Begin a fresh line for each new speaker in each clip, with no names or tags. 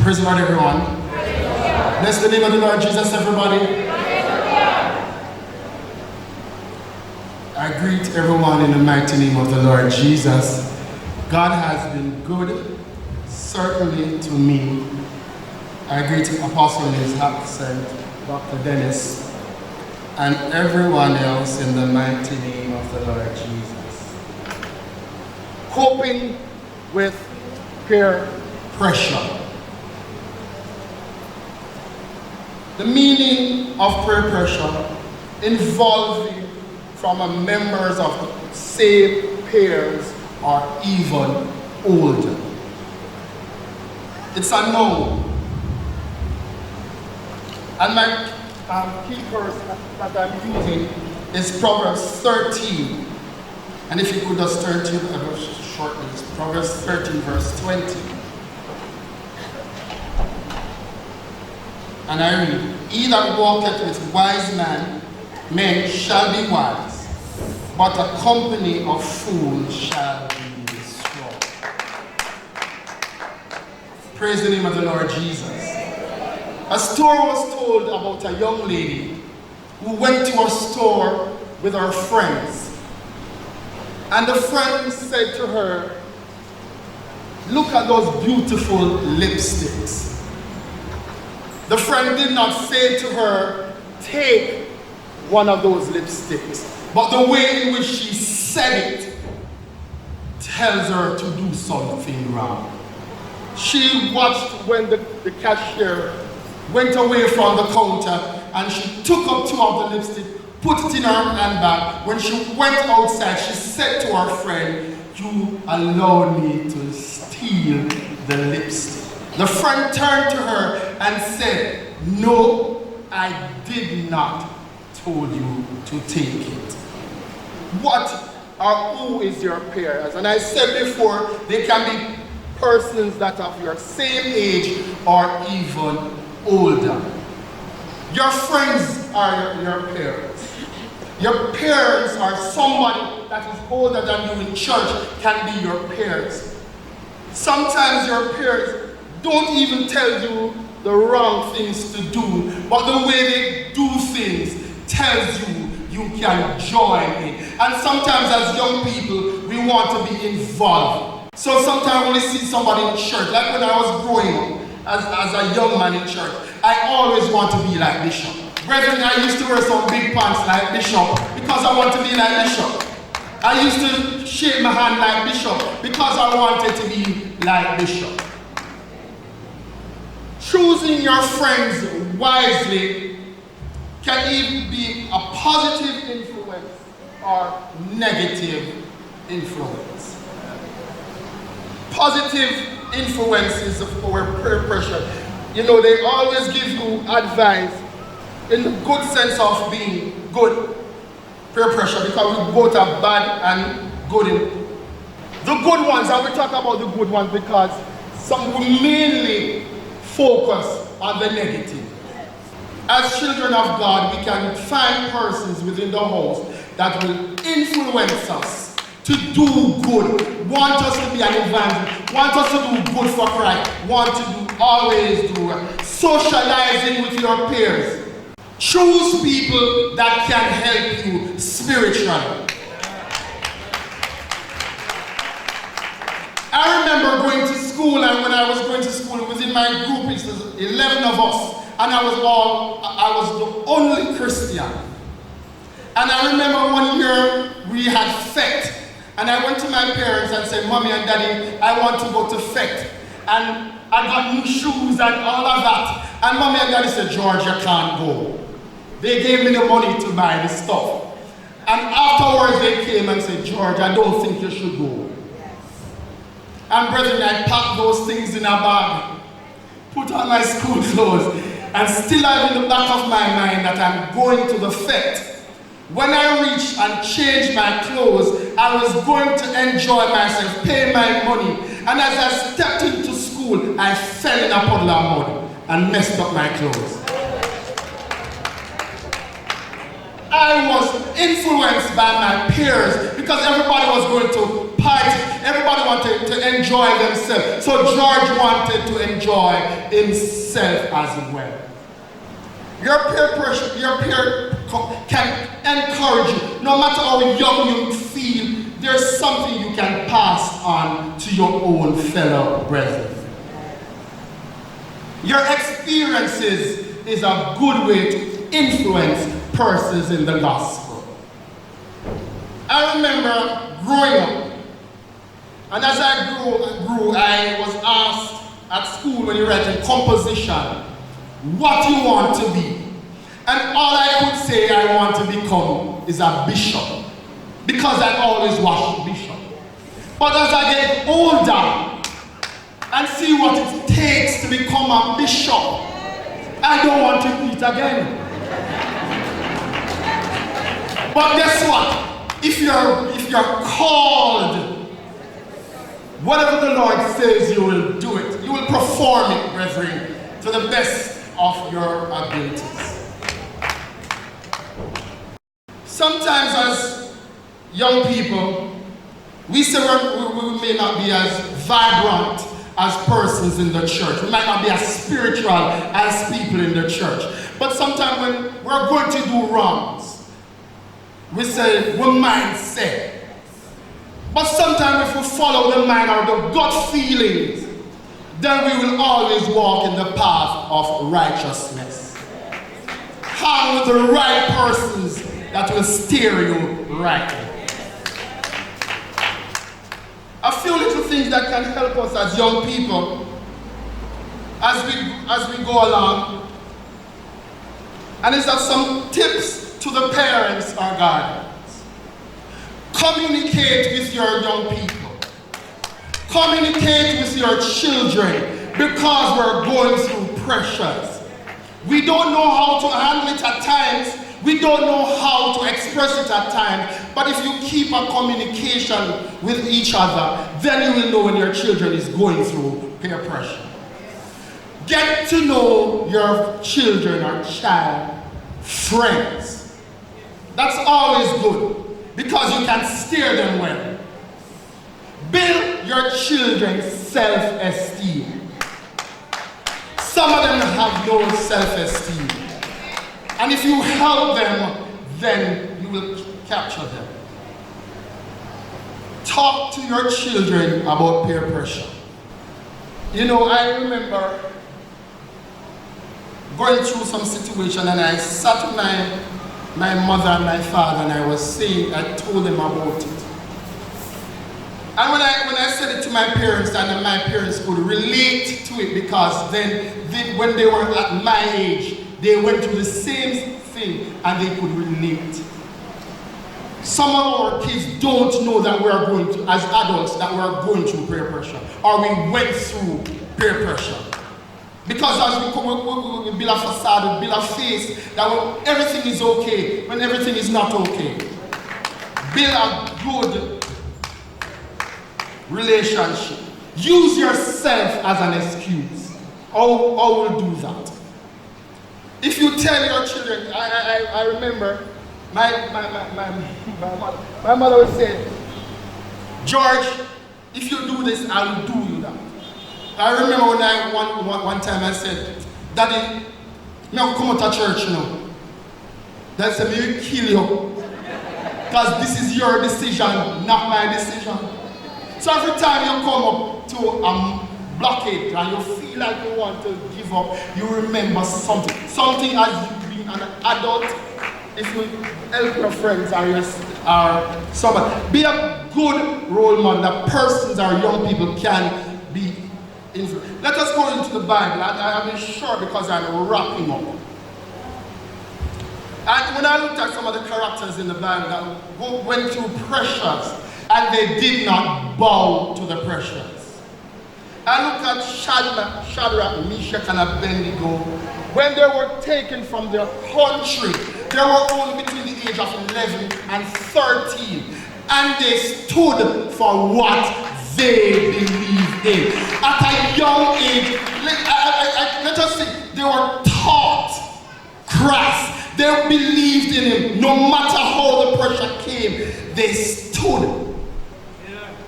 Praise the Lord, everyone. Bless the name of the Lord Jesus, everybody. I greet everyone in the mighty name of the Lord Jesus. God has been good, certainly to me. I greet Apostle in his absent, Dr. Dennis, and everyone else in the mighty name of the Lord Jesus. Coping with peer pressure. The meaning of peer pressure involving from members of the same peers or even older. It's a noun. And my key verse that I'm using is Proverbs 13. And if you could just turn to it shortly, it's Proverbs 13 verse 20. And I read, he that walketh with wise men shall be wise, but a company of fools shall be destroyed. Praise the name of the Lord Jesus. A story was told about a young lady who went to a store with her friends. And the friend said to her, look at those beautiful lipsticks. The friend did not say to her, take one of those lipsticks. But the way in which she said it tells her to do something wrong. She watched when the cashier went away from the counter and she took up two of the lipsticks, put it in her handbag. When she went outside, she said to her friend, you allowed me to steal the lipstick. The friend turned to her and said, no, I did not told you to take it. What or who is your peers? And I said before, they can be persons that are of your same age or even older. Your friends are your peers. Your peers are somebody that is older than you in church can be your peers. Sometimes your peers don't even tell you the wrong things to do, but the way they do things tells you you can join in. And sometimes as young people, we want to be involved. So sometimes when we see somebody in church, like when I was growing up as a young man in church, I always want to be like Bishop. Brethren, I used to wear some big pants like Bishop because I want to be like Bishop. I used to shake my hand like Bishop because I wanted to be like Bishop. Choosing your friends wisely can either be a positive influence or negative influence. Positive influences of our peer pressure. You know, they always give you advice in the good sense of being good peer pressure, because we both have bad and good. The good ones, and we talk about the good ones because some will mainly focus on the negative. As children of God, we can find persons within the house that will influence us to do good, want us to be an evangelist, want us to do good for Christ, want to always do socializing with your peers. Choose people that can help you spiritually. I remember going to school, and when I was going to school, within my group, it was 11 of us, and I was the only Christian. And I remember one year we had fete, and I went to my parents and said, Mommy and Daddy, I want to go to fete. And I got new shoes and all of that. And Mommy and Daddy said, George, you can't go. They gave me the money to buy the stuff. And afterwards they came and said, George, I don't think you should go. And brethren, I packed those things in a bag, put on my school clothes, and still have in the back of my mind that I'm going to the fete. When I reached and changed my clothes, I was going to enjoy myself, pay my money. And as I stepped into school, I fell in a puddle of mud and messed up my clothes. I was influenced by my peers because everybody was going to party. Everybody wanted to enjoy himself. So George wanted to enjoy himself as well. Your peer pressure, your peer can encourage you. No matter how young you feel, there's something you can pass on to your own fellow brethren. Your experiences is a good way to influence persons in the gospel. I remember growing up, and as I grew, I was asked at school when you write in composition, what you want to be. And all I could say I want to become is a bishop, because I always was bishop. But as I get older and see what it takes to become a bishop, I don't want to eat again. But guess what? If you're called, whatever the Lord says, you will do it. You will perform it, brethren, to the best of your abilities. Sometimes as young people, we say we may not be as vibrant as persons in the church. We might not be as spiritual as people in the church. But sometimes when we're going to do wrongs, we say, we might say. But sometimes if we follow the mind or the gut feelings, then we will always walk in the path of righteousness. Hang with the right persons that will steer you right. A few little things that can help us as young people as we go along. And it's that some tips to the parents or guardians. Communicate with your young people. Communicate with your children, because we're going through pressures. We don't know how to handle it at times. We don't know how to express it at times. But if you keep a communication with each other, then you will know when your children is going through peer pressure. Get to know your children or child friends. That's always good, because you can steer them well. Build your children's self-esteem. Some of them have no self-esteem. And if you help them, then you will capture them. Talk to your children about peer pressure. You know, I remember going through some situation, and I sat with my mother and my father, and I told them about it. And when I said it to my parents, and my parents could relate to it, because when they were at my age, they went through the same thing and they could relate. Some of our kids don't know that we are going to, as adults, that we are going through peer pressure, or we went through peer pressure. Because as we build a facade, we build a face that when everything is okay, when everything is not okay. Build a good relationship. Use yourself as an excuse. How will do that? If you tell your children, I remember my mother would say, George, if you do this, I will do you that. I remember when one time I said, Daddy, now come out of church now. Dad said, me will kill you. Because this is your decision, not my decision. So every time you come up to a blockade and you feel like you want to give up, you remember something. Something as you being an adult, if you help your friends or somebody. Be a good role model that persons or young people can be. Let us go into the Bible. I'm sure because I'm wrapping up. And when I looked at some of the characters in the Bible that went through pressures and they did not bow to the pressures. I looked at Shadrach, Meshach, and Abednego. When they were taken from their country, they were only between the age of 11 and 13. And they stood for what they believed in. At a young age, let us say, they were taught Christ. They believed in him. No matter how the pressure came, they stood.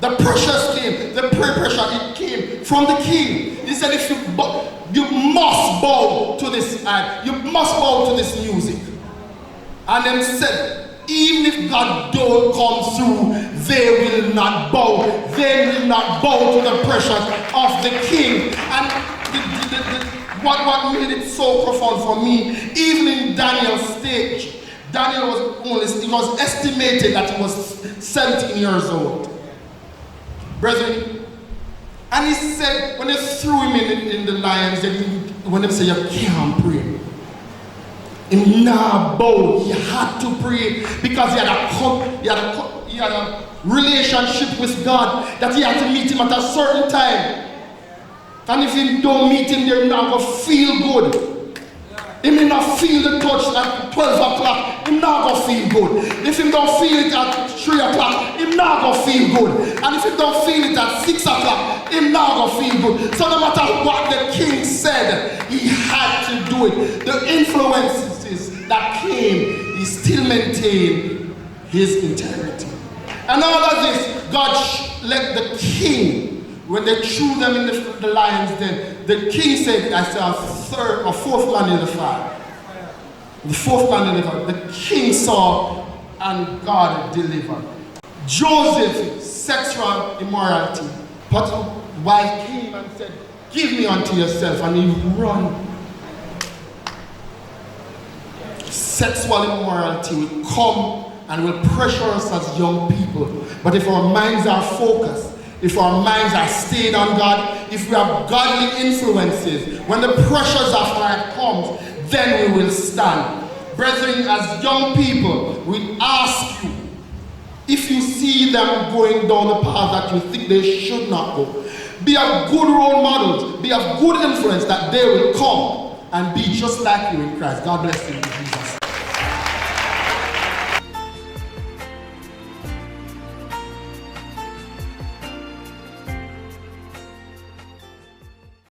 The pressures came, the peer pressure, it came from the king. He said, if you must bow to this, you must bow to this music. And then said, even if God don't come through, they will not bow. They will not bow to the pressure of the king. And what made it so profound for me, even in Daniel's stage, Daniel it was estimated that he was 17 years old. Brethren, and he said, when they threw him in the lions, when they say you can't pray, him now bowed. He had to pray because he had a relationship with God that he had to meet him at a certain time. And if you don't meet him there, now go feel good. He may not feel the touch at 12 o'clock, he not go feel good. If he don't feel it at 3 o'clock, he not go feel good. And if he don't feel it at 6 o'clock, he not go feel good. So no matter what the king said, he had to do it. The influences that came, he still maintained his integrity. And all of this, God let the king, when they threw them in the lion's den, the king said, I saw a fourth man in the fire. The fourth man in the fire. The king saw and God delivered. Joseph's sexual immorality. But wife came and said, give me unto yourself, and he run. Sexual immorality will come and will pressure us as young people. But if our minds are focused, if our minds are stayed on God, if we have godly influences, when the pressures of life comes, then we will stand. Brethren, as young people, we ask you, if you see them going down the path that you think they should not go, be a good role model, be a good influence that they will come and be just like you in Christ. God bless you.